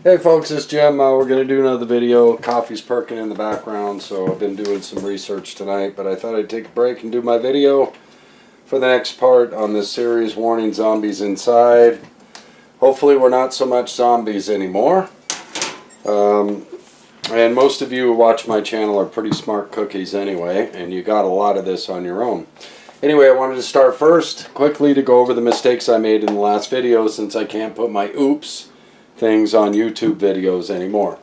Hey folks, it's Jim. We're going to do another video. Coffee's perking in the background, so I've been doing some research tonight, but I thought I'd take a break and do my video for the next part on this series, Warning Zombies Inside. Hopefully we're not so much zombies anymore. And most of you who watch my channel are pretty smart cookies anyway, and you got a lot of this on your own. Anyway, I wanted to start first quickly to go over the mistakes I made in the last video, since I can't put my oops things on YouTube videos anymore.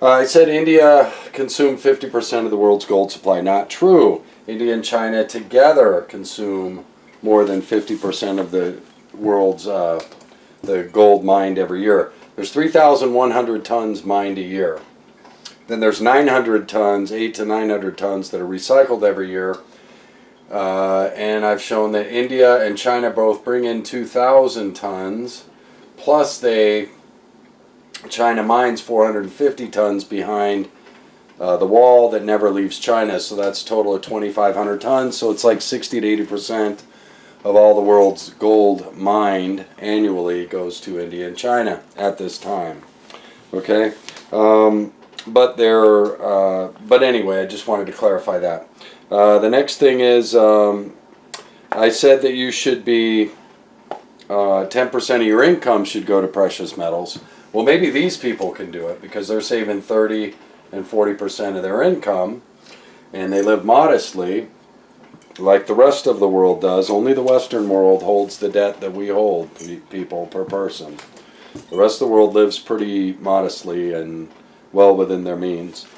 I said India consumed 50% of the world's gold supply. Not true. India and China together consume more than 50% of the world's the gold mined every year. There's 3,100 tons mined a year. Then there's 900 tons, 800 to 900 tons that are recycled every year. And I've shown that India and China both bring in 2,000 tons. Plus China mines 450 tons behind the wall that never leaves China, so that's a total of 2,500 tons, so it's like 60 to 80% of all the world's gold mined annually goes to India and China at this time. Okay, but anyway, I just wanted to clarify that. The next thing is, I said that you should be 10% of your income should go to precious metals. Well, maybe these people can do it because they're saving 30 and 40% of their income, and they live modestly like the rest of the world does. Only the Western world holds the debt that we hold, people, per person. The rest of the world lives pretty modestly and well within their means.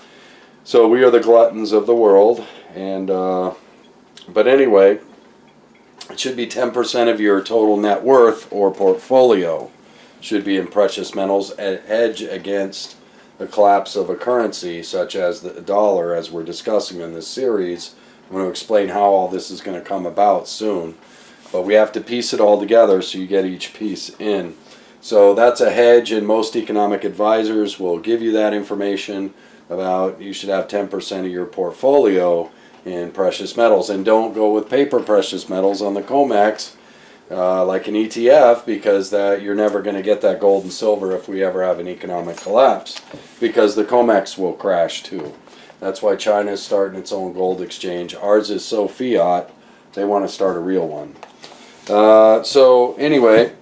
So we are the gluttons of the world, and but anyway, it should be 10% of your total net worth or portfolio should be in precious metals, a hedge against the collapse of a currency such as the dollar, as we're discussing in this series. I'm going to explain how all this is going to come about soon, but we have to piece it all together so you get each piece in. So that's a hedge, and most economic advisors will give you that information about you should have 10% of your portfolio in precious metals, and don't go with paper precious metals on the COMEX like an ETF, because you're never going to get that gold and silver if we ever have an economic collapse, because the COMEX will crash too. That's why China is starting its own gold exchange. Ours is so fiat, they want to start a real one. So anyway,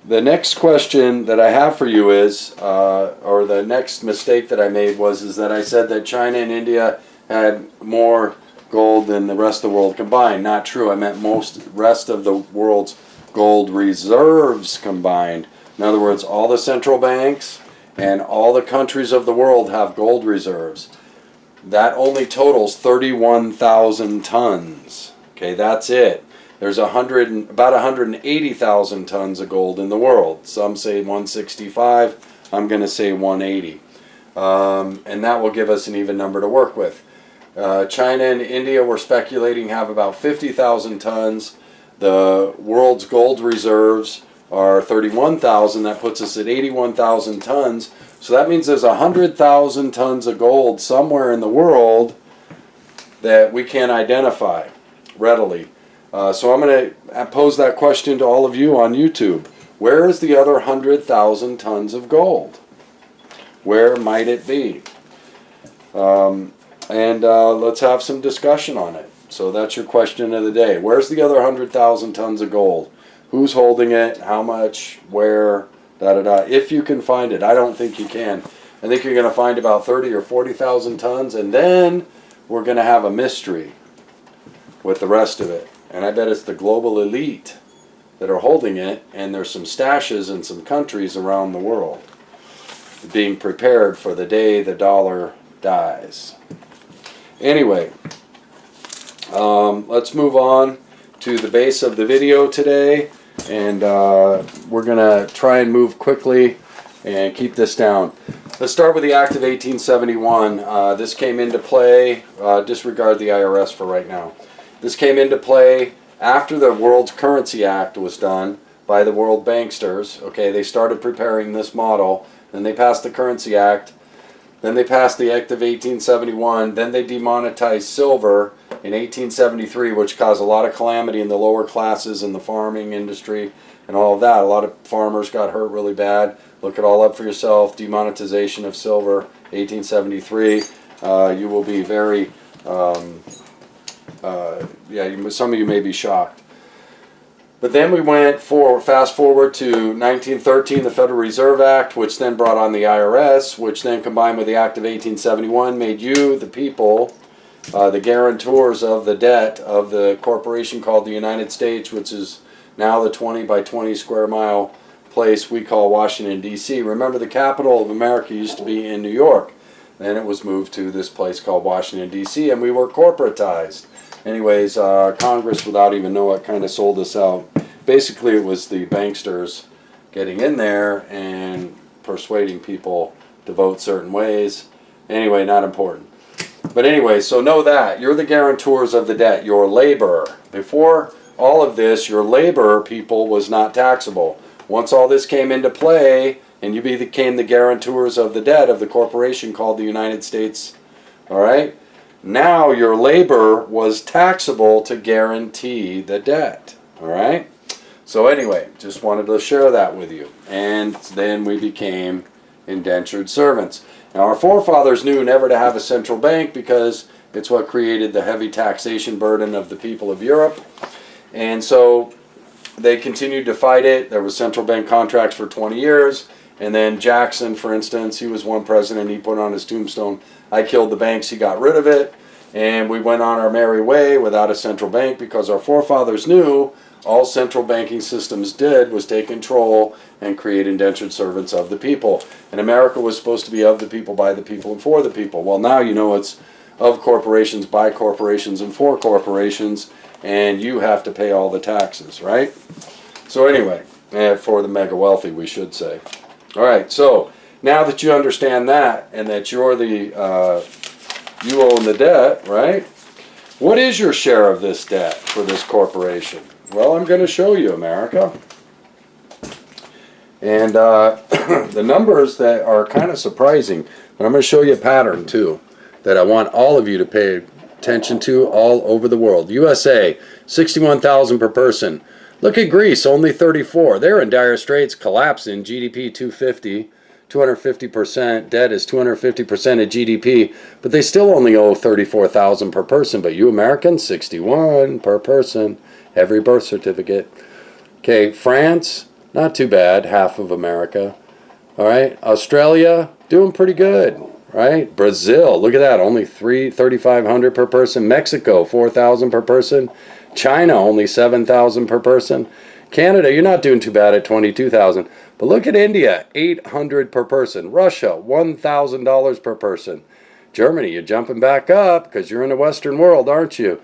the next question that I have for you is, or the next mistake that I made is that I said that China and India had more gold than the rest of the world combined. Not true. I meant most rest of the world's gold reserves combined. In other words, all the central banks and all the countries of the world have gold reserves. That only totals 31,000 tons. Okay, that's it. There's about 180,000 tons of gold in the world. Some say 165. I'm going to say 180. And that will give us an even number to work with. China and India, we're speculating, have about 50,000 tons. The world's gold reserves are 31,000. That puts us at 81,000 tons. So that means there's 100,000 tons of gold somewhere in the world that we can't identify readily. So I'm going to pose that question to all of you on YouTube. Where is the other 100,000 tons of gold? Where might it be? Let's have some discussion on it. So that's your question of the day. Where's the other 100,000 tons of gold? Who's holding it? How much? Where? Da-da-da. If you can find it. I don't think you can. I think you're going to find about 30 or 40,000 tons, and then we're going to have a mystery with the rest of it. And I bet it's the global elite that are holding it, and there's some stashes in some countries around the world being prepared for the day the dollar dies. Anyway, let's move on to the base of the video today, and we're going to try and move quickly and keep this down. Let's start with the Act of 1871. This came into play, disregard the IRS for right now. This came into play after the World Currency Act was done by the world banksters. Okay, they started preparing this model, then they passed the Currency Act, then they passed the Act of 1871, then they demonetized silver in 1873, which caused a lot of calamity in the lower classes in the farming industry, and all of that. A lot of farmers got hurt really bad. Look it all up for yourself. Demonetization of silver, 1873. You will be very, some of you may be shocked. But then we went fast forward to 1913, the Federal Reserve Act, which then brought on the IRS, which then combined with the Act of 1871 made you, the people, the guarantors of the debt of the corporation called the United States, which is now the 20 by 20 square mile place we call Washington, D.C. Remember, the capital of America used to be in New York. Then it was moved to this place called Washington, D.C., and we were corporatized. Anyways, Congress, without even knowing it, kind of sold us out. Basically, it was the banksters getting in there and persuading people to vote certain ways. Anyway, not important. But anyway, so know that. You're the guarantors of the debt. Your labor. Before all of this, your labor, people, was not taxable. Once all this came into play, and you became the guarantors of the debt of the corporation called the United States, all right? Now your labor was taxable to guarantee the debt, all right? So anyway, just wanted to share that with you. And then we became indentured servants. Now our forefathers knew never to have a central bank because it's what created the heavy taxation burden of the people of Europe. And so they continued to fight it. There was central bank contracts for 20 years. And then Jackson, for instance, he was one president. He put on his tombstone, I killed the banks. He got rid of it. And we went on our merry way without a central bank because our forefathers knew all central banking systems did was take control and create indentured servants of the people. And America was supposed to be of the people, by the people, and for the people. Well, now you know it's of corporations, by corporations, and for corporations. And you have to pay all the taxes, right? So anyway, for the mega wealthy, we should say. All right, so now that you understand that and that you're the, you own the debt, right? What is your share of this debt for this corporation? Well, I'm going to show you, America. And the numbers that are kind of surprising, but I'm going to show you a pattern too that I want all of you to pay attention to all over the world. USA, 61,000 per person. Look at Greece, only 34. They're in dire straits, collapsing. GDP 250%. Debt is 250% of GDP, but they still only owe 34,000 per person. But you Americans, 61 per person, every birth certificate. Okay, France, not too bad, half of America. All right, Australia, doing pretty good. Right? Brazil, look at that, only 3,500 per person. Mexico, 4,000 per person. China, only 7,000 per person. Canada, you're not doing too bad at 22,000. But look at India, 800 per person. Russia, $1,000 per person. Germany, you're jumping back up because you're in the Western world, aren't you?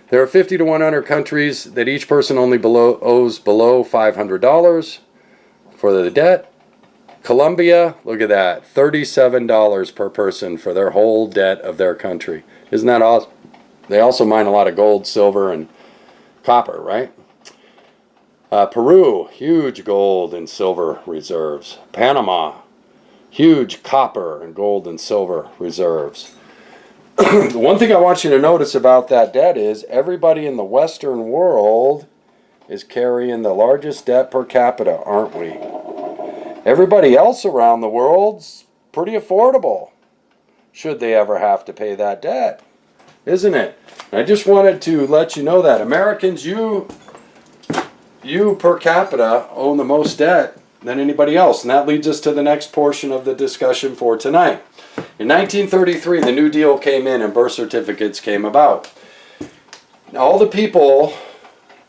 There are 50 to 100 countries that each person only owes below $500 for the debt. Colombia, look at that, $37 per person for their whole debt of their country. Isn't that awesome? They also mine a lot of gold, silver, and copper, right? Peru, huge gold and silver reserves. Panama, huge copper and gold and silver reserves. The one thing I want you to notice about that debt is everybody in the Western world is carrying the largest debt per capita, aren't we? Everybody else around the world's pretty affordable, should they ever have to pay that debt, isn't it? And I just wanted to let you know that Americans, you per capita own the most debt than anybody else. And that leads us to the next portion of the discussion for tonight. In 1933, the New Deal came in and birth certificates came about. Now, all the people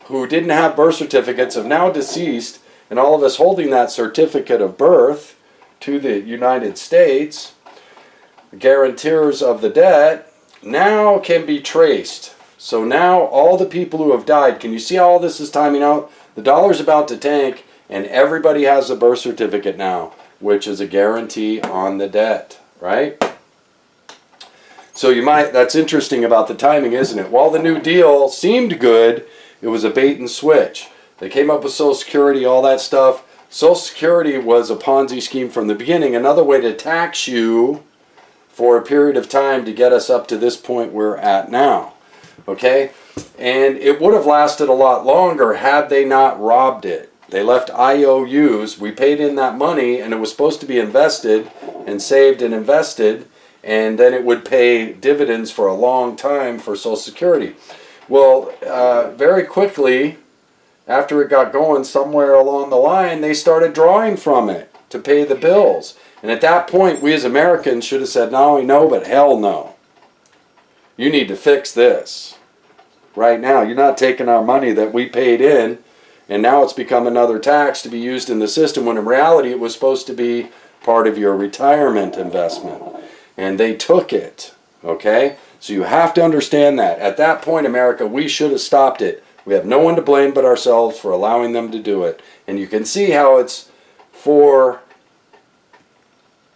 who didn't have birth certificates have now deceased, and all of us holding that certificate of birth to the United States, guarantors of the debt, now can be traced. So now all the people who have died, can you see how all this is timing out? The dollar's about to tank, and everybody has a birth certificate now, which is a guarantee on the debt, right? So that's interesting about the timing, isn't it? While the New Deal seemed good, it was a bait and switch. They came up with Social Security, all that stuff. Social Security was a Ponzi scheme from the beginning, another way to tax you for a period of time to get us up to this point we're at now. Okay? And it would have lasted a lot longer had they not robbed it. They left IOUs. We paid in that money, and it was supposed to be invested and saved and invested, and then it would pay dividends for a long time for Social Security. Well, very quickly, after it got going, somewhere along the line, they started drawing from it to pay the bills. And at that point, we as Americans should have said, not only no, but hell no. You need to fix this right now. You're not taking our money that we paid in, and now it's become another tax to be used in the system, when in reality it was supposed to be part of your retirement investment. And they took it, okay? So you have to understand that. At that point, America, we should have stopped it. We have no one to blame but ourselves for allowing them to do it. And you can see how it's for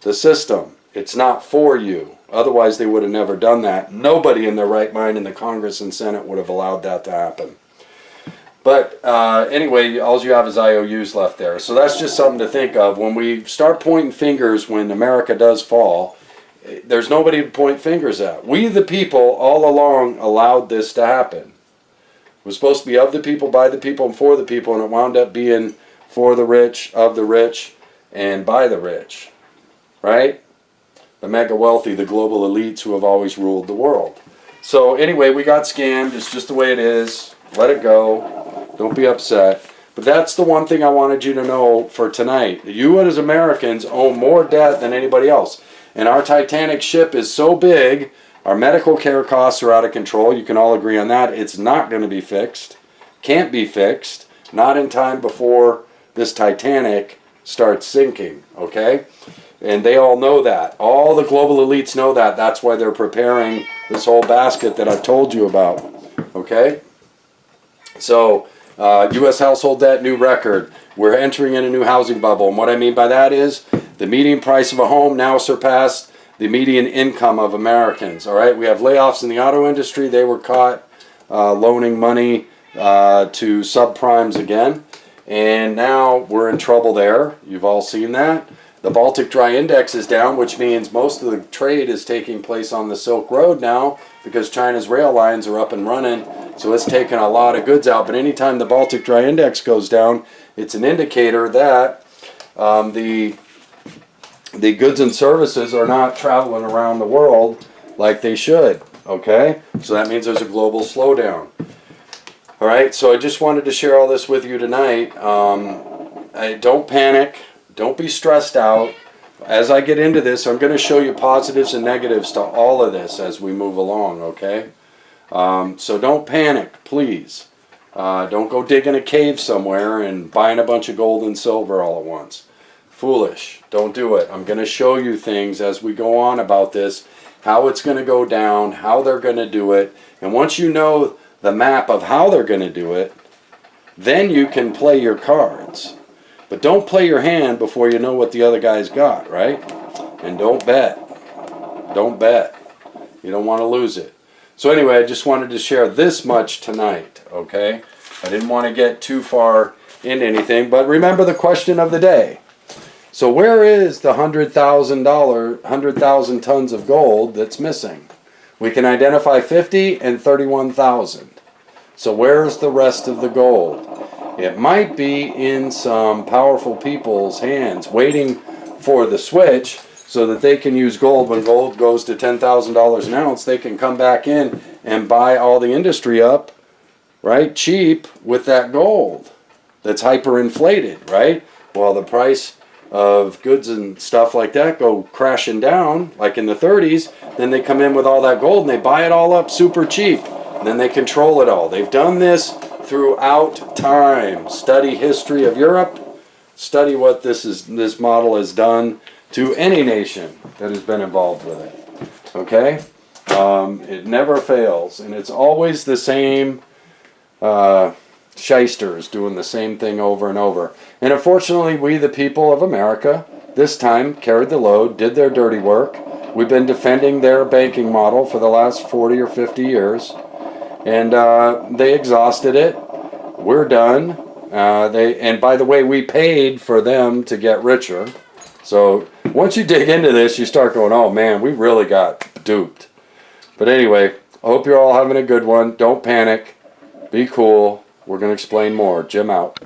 the system. It's not for you. Otherwise, they would have never done that. Nobody in their right mind in the Congress and Senate would have allowed that to happen. But anyway, all you have is IOUs left there. So that's just something to think of. When we start pointing fingers when America does fall, there's nobody to point fingers at. We, the people, all along allowed this to happen. It was supposed to be of the people, by the people, and for the people, and it wound up being for the rich, of the rich, and by the rich. Right? The mega wealthy, the global elites who have always ruled the world. So anyway, we got scammed. It's just the way it is. Let it go. Don't be upset. But that's the one thing I wanted you to know for tonight. You as Americans own more debt than anybody else. And our Titanic ship is so big, our medical care costs are out of control. You can all agree on that. It's not going to be fixed. Can't be fixed. Not in time before this Titanic starts sinking. Okay? And they all know that. All the global elites know that. That's why they're preparing this whole basket that I've told you about. Okay? So, U.S. household debt, new record. We're entering in a new housing bubble. And what I mean by that is the median price of a home now surpassed the median income of Americans. All right? We have layoffs in the auto industry. They were caught loaning money to subprimes again. And now we're in trouble there. You've all seen that. The Baltic Dry Index is down, which means most of the trade is taking place on the Silk Road now because China's rail lines are up and running. So it's taking a lot of goods out. But anytime the Baltic Dry Index goes down, it's an indicator that the goods and services are not traveling around the world like they should. Okay? So that means there's a global slowdown. All right? So I just wanted to share all this with you tonight. Don't panic. Don't be stressed out. As I get into this, I'm going to show you positives and negatives to all of this as we move along, okay? So don't panic, please. Don't go digging a cave somewhere and buying a bunch of gold and silver all at once. Foolish. Don't do it. I'm going to show you things as we go on about this, how it's going to go down, how they're going to do it. And once you know the map of how they're going to do it, then you can play your cards. But don't play your hand before you know what the other guy's got, right? And don't bet. Don't bet. You don't want to lose it. So anyway, I just wanted to share this much tonight, okay? I didn't want to get too far into anything, but remember the question of the day. So where is the $100,000 tons of gold that's missing? We can identify 50 and 31,000. So where's the rest of the gold? It might be in some powerful people's hands waiting for the switch so that they can use gold. When gold goes to $10,000 an ounce, they can come back in and buy all the industry up, right, cheap with that gold that's hyperinflated, right? Well, the price of goods and stuff like that go crashing down, like in the 30s, then they come in with all that gold and they buy it all up super cheap. And then they control it all. They've done this throughout time. Study history of Europe. Study what this model has done to any nation that has been involved with it. Okay? It never fails. And it's always the same shysters doing the same thing over and over. And unfortunately, we, the people of America, this time carried the load, did their dirty work. We've been defending their banking model for the last 40 or 50 years. And they exhausted it. We're done. And by the way, we paid for them to get richer. So once you dig into this, you start going, oh man, we really got duped. But anyway, I hope you're all having a good one. Don't panic. Be cool. We're going to explain more. Jim out.